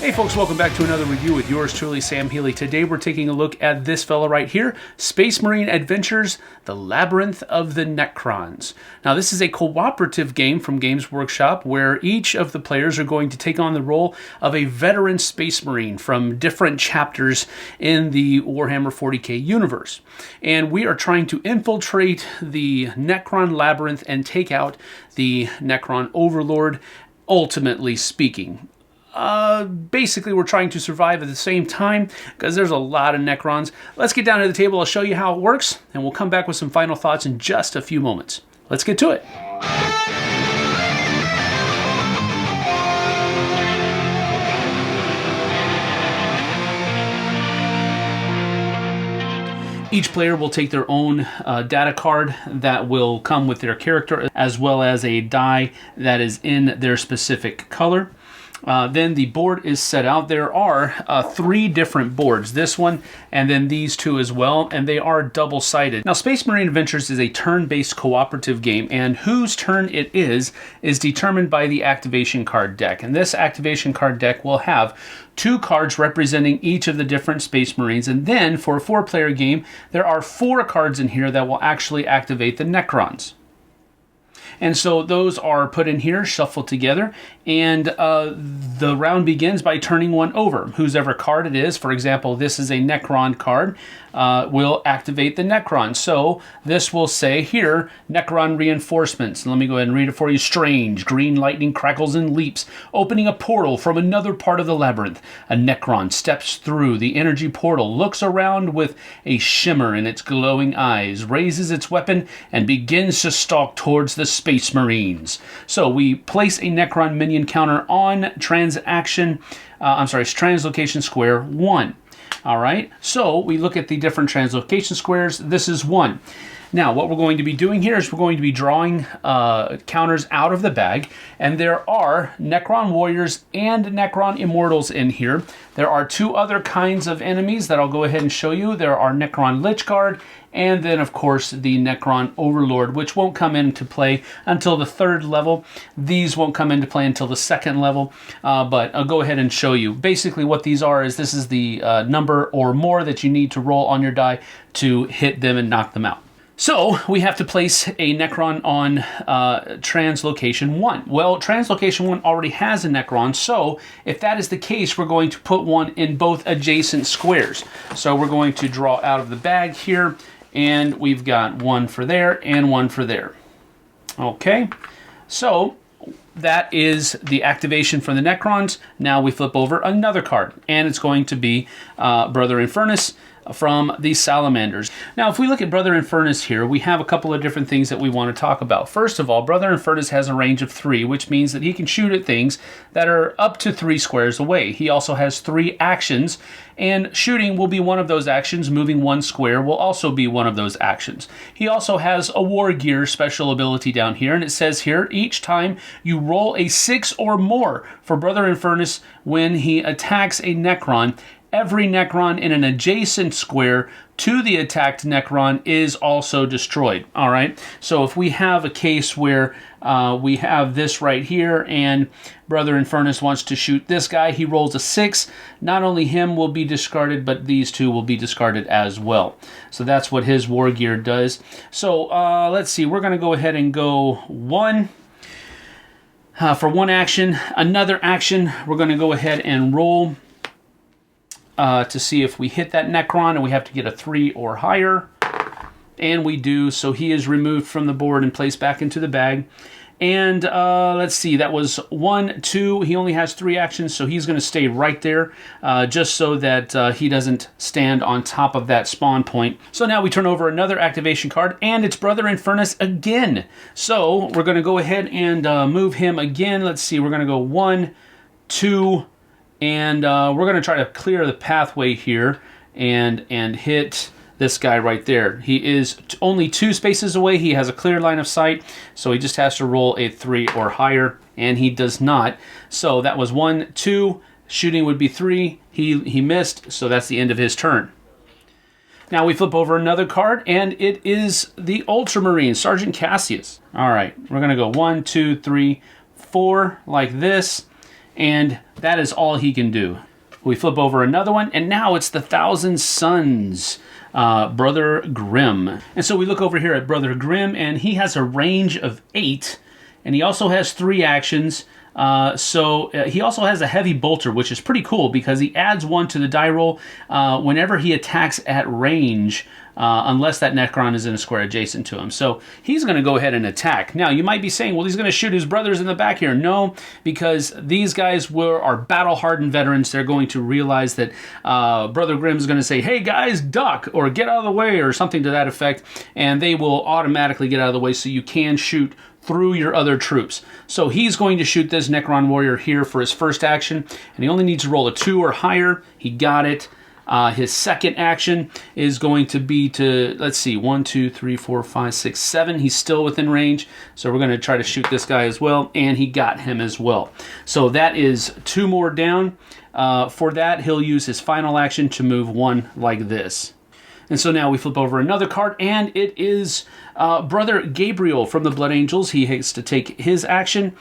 Hey folks, welcome back to another review with yours truly, Sam Healey. Today we're taking a look at this fella right here, Space Marine Adventures, The Labyrinth of the Necrons. Now this is a cooperative game from Games Workshop where each of the players are going to take on the role of a veteran Space Marine from different chapters in the Warhammer 40k universe. And we are trying to infiltrate the Necron Labyrinth and take out the Necron Overlord, ultimately speaking. Basically, we're trying to survive at the same time because there's a lot of Necrons. Let's get down to the table. I'll show you how it works, and we'll come back with some final thoughts in just a few moments. Let's get to it. Each player will take their own data card that will come with their character, as well as a die that is in their specific color. Then the board is set out. There are 3 different boards, this one and then these 2 as well, and they are double-sided. Now, Space Marine Adventures is a turn-based cooperative game, and whose turn it is determined by the activation card deck. And this activation card deck will have 2 cards representing each of the different Space Marines, and then for a 4-player game, there are 4 cards in here that will actually activate the Necrons. And so those are put in here, shuffled together, and the round begins by turning one over. Whosever card it is, for example, this is a Nekron card, will activate the Nekron. So this will say here, Nekron Reinforcements. Let me go ahead and read it for you. Strange, green lightning crackles and leaps, opening a portal from another part of the labyrinth. A Nekron steps through the energy portal, looks around with a shimmer in its glowing eyes, raises its weapon, and begins to stalk towards the Space Marines. So we place a Nekron minion counter on translocation square 1. All right, so we look at the different translocation squares. This is 1. Now, what we're going to be doing here is we're going to be drawing counters out of the bag, and there are Necron Warriors and Necron Immortals in here. There are 2 other kinds of enemies that I'll go ahead and show you. There are Necron Lich Guard, and then, of course, the Necron Overlord, which won't come into play until the 3rd level. These won't come into play until the 2nd level, but I'll go ahead and show you. Basically, what these are is this is the number or more that you need to roll on your die to hit them and knock them out. So we have to place a Necron on translocation 1. Well, translocation 1 already has a Necron, so if that is the case, we're going to put one in both adjacent squares. So we're going to draw out of the bag here, and we've got 1 for there and 1 for there. Okay, so that is the activation for the Necrons. Now we flip over another card, and it's going to be Brother Infernus from the Salamanders. Now, if we look at Brother Infernus here, we have a couple of different things that we want to talk about. First of all, Brother Infernus has a range of 3, which means that he can shoot at things that are up to 3 squares away. He also has 3 actions, and shooting will be one of those actions. Moving 1 square will also be one of those actions. He also has a War Gear special ability down here, and it says here, each time you roll a 6 or more for Brother Infernus when he attacks a Necron, every Necron in an adjacent square to the attacked Necron is also destroyed. All right, so if we have a case where we have this right here and Brother Infernus wants to shoot this guy, he rolls a 6. Not only him will be discarded, but these 2 will be discarded as well. So that's what his War Gear does. So let's see, we're going to go ahead and go 1. For 1 action. Another action, we're going to go ahead and roll to see if we hit that Necron, and we have to get a 3 or higher. And we do, so he is removed from the board and placed back into the bag. And let's see, that was 1, 2. He only has 3 actions, so he's going to stay right there just so that he doesn't stand on top of that spawn point. So now we turn over another activation card, and it's Brother Infernus again. So we're going to go ahead and move him again. Let's see, we're going to go 1, 2, and we're going to try to clear the pathway here and hit this guy right there. He is only 2 spaces away. He has a clear line of sight, so he just has to roll a 3 or higher, and he does not. So that was 1, 2. Shooting would be 3. He missed, so that's the end of his turn. Now we flip over another card, and it is the Ultramarine, Sergeant Casius. All right, we're going to go 1, 2, 3, 4 like this. and that is all he can do. We flip over another one, and now it's the Thousand Suns, Brother Grimm. And so we look over here at Brother Grimm, and he has a range of 8, and he also has 3 actions. He also has a heavy bolter, which is pretty cool because he adds 1 to the die roll whenever he attacks at range, unless that Necron is in a square adjacent to him. So he's going to go ahead and attack. Now, you might be saying, well, he's going to shoot his brothers in the back here. No, because these guys are battle-hardened veterans. They're going to realize that Brother Grimm is going to say, hey, guys, duck, or get out of the way, or something to that effect, and they will automatically get out of the way so you can shoot through your other troops. So he's going to shoot this Necron warrior here for his first action, and he only needs to roll a 2 or higher. He got it. His second action is going to be to, let's see, 1, 2, 3, 4, 5, 6, 7. He's still within range, so we're going to try to shoot this guy as well, and he got him as well. So that is 2 more down. For that, he'll use his final action to move 1 like this. And so now we flip over another card, and it is Brother Gabriel from the Blood Angels. He has to take his action.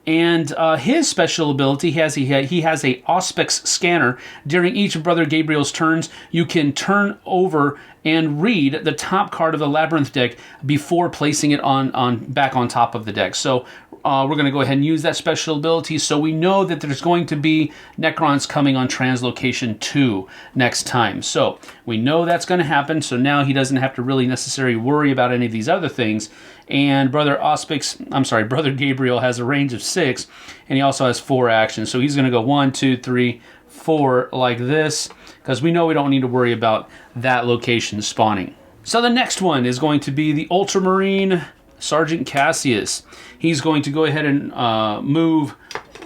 And his special ability, he has a Auspex scanner. During each of Brother Gabriel's turns, you can turn over and read the top card of the Labyrinth deck before placing it back on top of the deck. So we're going to go ahead and use that special ability, so we know that there's going to be Necrons coming on Translocation 2 next time. So we know that's going to happen, so now he doesn't have to really necessarily worry about any of these other things. And Brother Gabriel has a range of 6, and he also has 4 actions. So he's going to go 1, 2, 3, 4 like this, because we know we don't need to worry about that location spawning. So the next one is going to be the Ultramarine Sergeant Casius. He's going to go ahead and move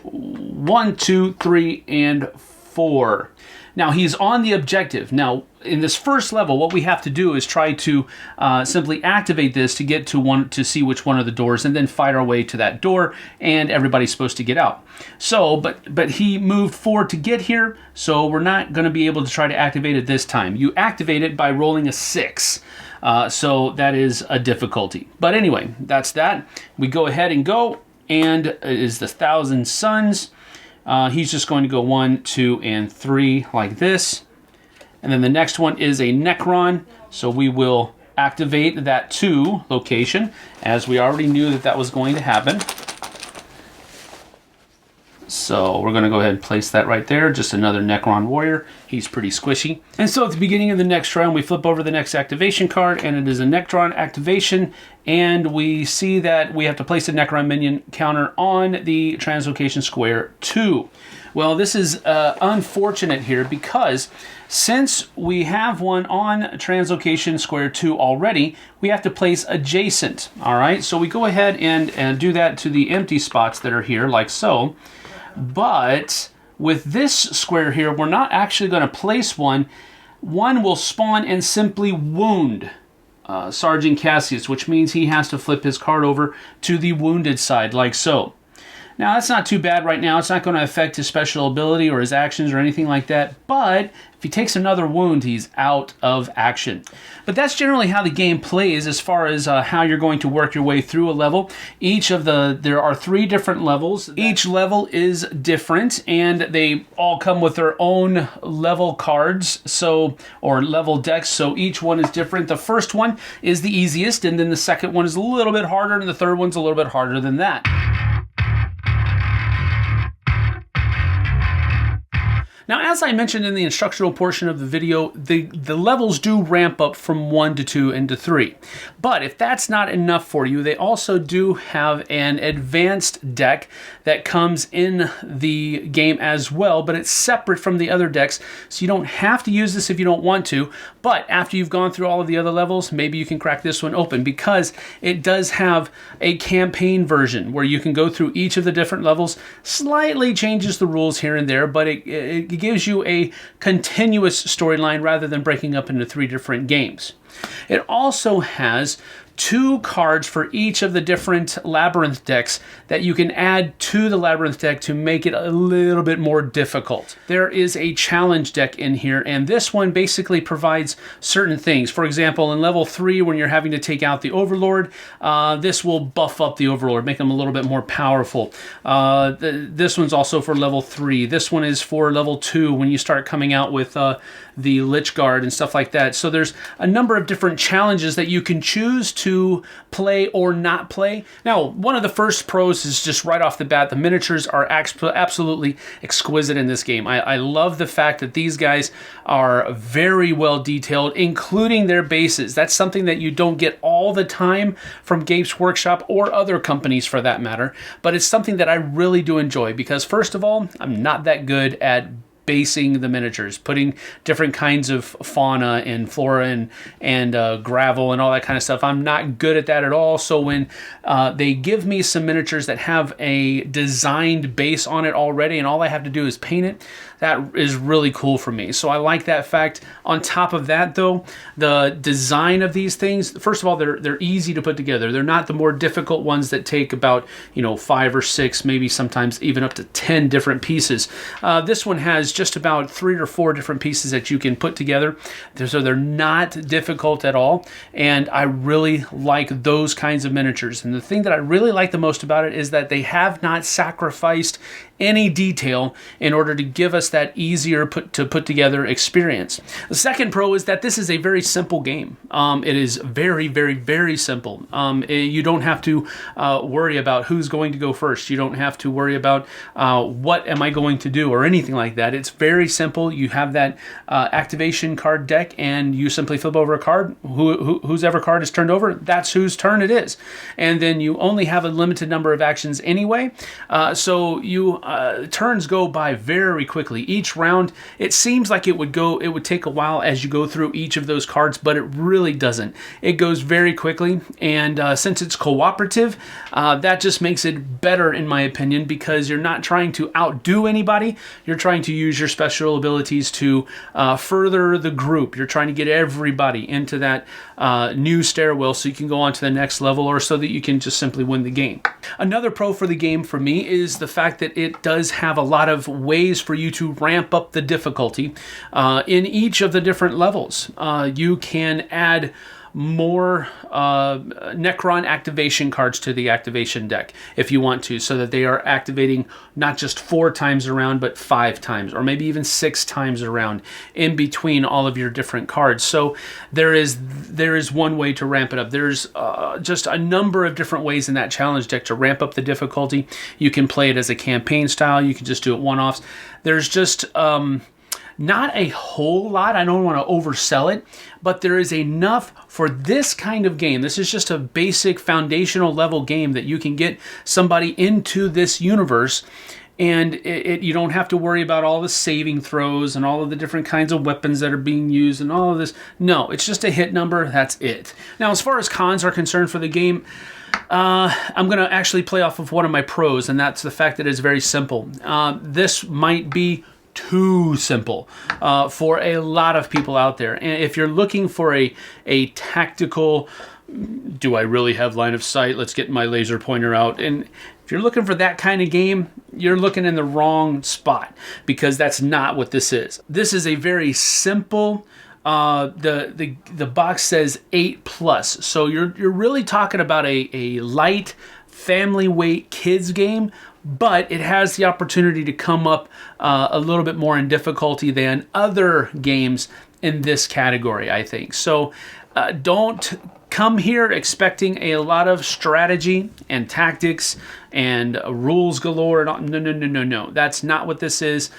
1, 2, 3, and 4. Now, he's on the objective. Now, in this first level, what we have to do is try to simply activate this to get to see which one of the doors, and then fight our way to that door, and everybody's supposed to get out. So, but he moved 4 to get here, so we're not going to be able to try to activate it this time. You activate it by rolling a 6. So that is a difficulty. But anyway, that's that. We go ahead and go, and it is the Thousand Suns. He's just going to go 1, 2, and 3 like this. And then the next one is a Necron. So we will activate that 2 location, as we already knew that was going to happen. So we're going to go ahead and place that right there. Just another Necron warrior. He's pretty squishy. And so at the beginning of the next round, we flip over the next activation card, and it is a Necron activation. And we see that we have to place a Necron minion counter on the Translocation Square 2. Well, this is unfortunate here, because since we have one on Translocation Square 2 already, we have to place adjacent. All right, so we go ahead and do that to the empty spots that are here, like so. But with this square here, we're not actually going to place one. One will spawn and simply wound Sergeant Casius, which means he has to flip his card over to the wounded side, like so. Now, that's not too bad right now. It's not going to affect his special ability or his actions or anything like that. But if he takes another wound, he's out of action. But that's generally how the game plays as far as how you're going to work your way through a level. There are 3 different levels. Each level is different, and they all come with their own level cards, or level decks, so each one is different. The first one is the easiest, and then the second one is a little bit harder, and the third one's a little bit harder than that. Now, as I mentioned in the instructional portion of the video, the levels do ramp up from 1 to 2 and to 3. But if that's not enough for you, they also do have an advanced deck that comes in the game as well, but it's separate from the other decks, so you don't have to use this if you don't want to. But after you've gone through all of the other levels, maybe you can crack this one open, because it does have a campaign version where you can go through each of the different levels. Slightly changes the rules here and there, but it gives you a continuous storyline rather than breaking up into 3 different games. It also has 2 cards for each of the different Labyrinth decks that you can add to the Labyrinth deck to make it a little bit more difficult. There is a challenge deck in here, and this one basically provides certain things. For example, in level 3, when you're having to take out the Overlord, this will buff up the Overlord, make them a little bit more powerful. This one's also for level 3. This one is for level 2 when you start coming out with the Lich Guard and stuff like that. So there's a number of different challenges that you can choose to play or not play. Now, one of the first pros is just right off the bat, the miniatures are absolutely exquisite in this game. I love the fact that these guys are very well detailed, including their bases. That's something that you don't get all the time from Games Workshop or other companies for that matter, but it's something that I really do enjoy because, first of all, I'm not that good at basing the miniatures, putting different kinds of fauna and flora and gravel and all that kind of stuff. I'm not good at that at all. So when they give me some miniatures that have a designed base on it already and all I have to do is paint it, that is really cool for me. So I like that fact. On top of that, though, the design of these things, first of all, they're easy to put together. They're not the more difficult ones that take about 5 or 6, maybe sometimes even up to 10 different pieces. This one has just about 3 or 4 different pieces that you can put together. So they're not difficult at all. And I really like those kinds of miniatures. And the thing that I really like the most about it is that they have not sacrificed any detail in order to give us that easier to put together experience. The second pro is that this is a very simple game. It is very, very, very simple. You don't have to worry about who's going to go first. You don't have to worry about what am I going to do or anything like that. It's very simple. You have that activation card deck and you simply flip over a card. Whoever card is turned over, that's whose turn it is. And then you only have a limited number of actions anyway. So you turns go by very quickly. Each round, it seems like it would take a while as you go through each of those cards, but it really doesn't. It goes very quickly, and since it's cooperative, that just makes it better in my opinion because you're not trying to outdo anybody. You're trying to use your special abilities to further the group. You're trying to get everybody into that new stairwell so you can go on to the next level or so that you can just simply win the game. Another pro for the game for me is the fact that it does have a lot of ways for you to ramp up the difficulty in each of the different levels. You can add more Necron activation cards to the activation deck if you want to, so that they are activating not just 4 times around, but 5 times, or maybe even 6 times around in between all of your different cards. So there is one way to ramp it up. There's just a number of different ways in that challenge deck to ramp up the difficulty. You can play it as a campaign style. You can just do it one-offs. There's just not a whole lot. I don't want to oversell it, but there is enough for this kind of game. This is just a basic foundational level game that you can get somebody into this universe, and you don't have to worry about all the saving throws and all of the different kinds of weapons that are being used and all of this. No, it's just a hit number. That's it. Now, as far as cons are concerned for the game, I'm going to actually play off of one of my pros, and that's the fact that it's very simple. This might be too simple for a lot of people out there. And if you're looking for a tactical, do I really have line of sight? Let's get my laser pointer out. And if you're looking for that kind of game, you're looking in the wrong spot because that's not what this is. This is a very simple, the box says 8+. So you're really talking about a light family weight kids game, but it has the opportunity to come up a little bit more in difficulty than other games in this category, I think. So don't come here expecting a lot of strategy and tactics and rules galore. No. That's not what this is.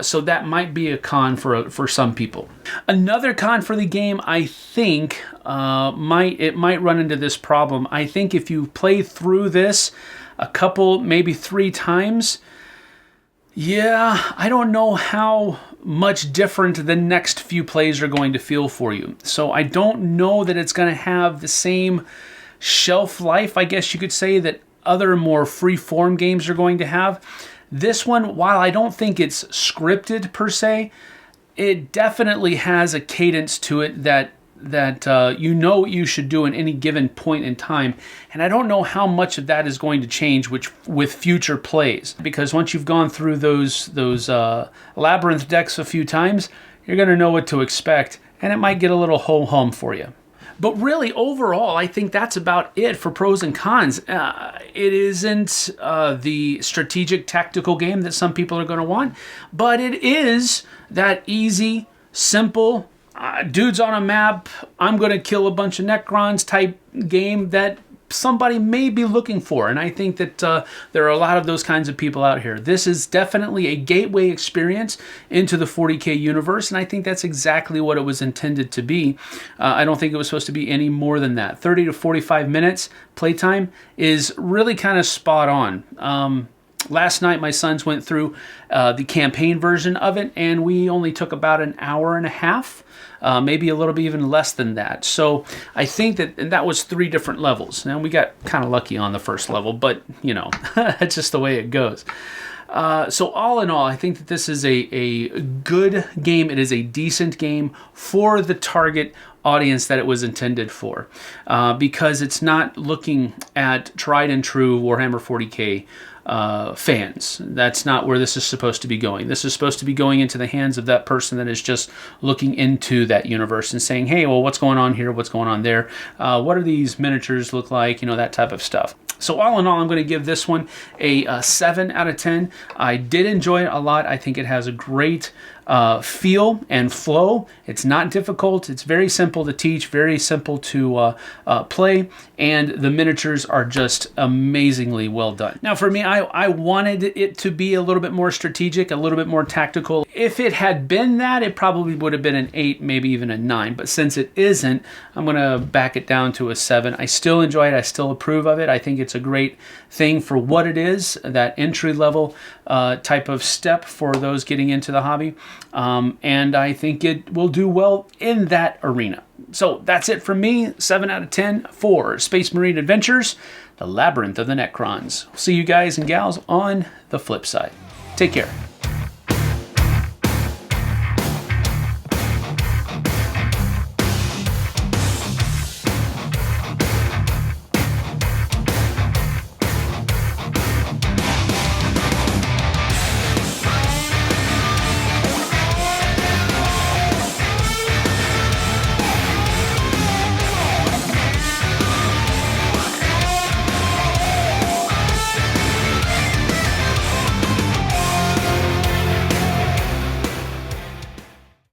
So that might be a con for some people. Another con for the game, I think, might run into this problem. I think if you play through this a couple, maybe 3 times, I don't know how much different the next few plays are going to feel for you. So I don't know that it's going to have the same shelf life, I guess you could say, that other more free-form games are going to have. This one, while I don't think it's scripted per se, it definitely has a cadence to it that that you know what you should do in any given point in time, and I don't know how much of that is going to change with future plays, because once you've gone through those Labyrinth decks a few times, you're going to know what to expect, and it might get a little ho-hum for you. But really, overall, I think that's about it for pros and cons. It isn't the strategic tactical game that some people are going to want, but it is that easy, simple, dudes on a map, I'm going to kill a bunch of Necrons type game that somebody may be looking for. And I think that there are a lot of those kinds of people out here. This is definitely a gateway experience into the 40K universe, and I think that's exactly what it was intended to be. I don't think it was supposed to be any more than that. 30 to 45 minutes playtime is really kind of spot on. Last night, my sons went through the campaign version of it, and we only took about an hour and a half, maybe a little bit even less than that. So I think that was 3 different levels. Now, we got kind of lucky on the first level, but, you know, that's just the way it goes. So all in all, I think that this is a good game. It is a decent game for the target audience that it was intended for, because it's not looking at tried and true Warhammer 40K fans. That's not where this is supposed to be going. This is supposed to be going into the hands of that person that is just looking into that universe and saying, hey, well, what's going on here? What's going on there? What do these miniatures look like? You know, that type of stuff. So all in all, I'm going to give this one a 7 out of 10. I did enjoy it a lot. I think it has a great feel and flow. It's not difficult. It's very simple to teach, very simple to play, and the miniatures are just amazingly well done. Now for me, I wanted it to be a little bit more strategic, a little bit more tactical. If it had been that, it probably would have been an 8, maybe even a 9, but since it isn't, I'm going to back it down to a 7. I still enjoy it. I still approve of it. I think it's a great thing for what it is, that entry-level type of step for those getting into the hobby. And I think it will do well in that arena. So that's it from me. 7 out of 10 for Space Marine Adventures, the Labyrinth of the Necrons. See you guys and gals on the flip side. Take care.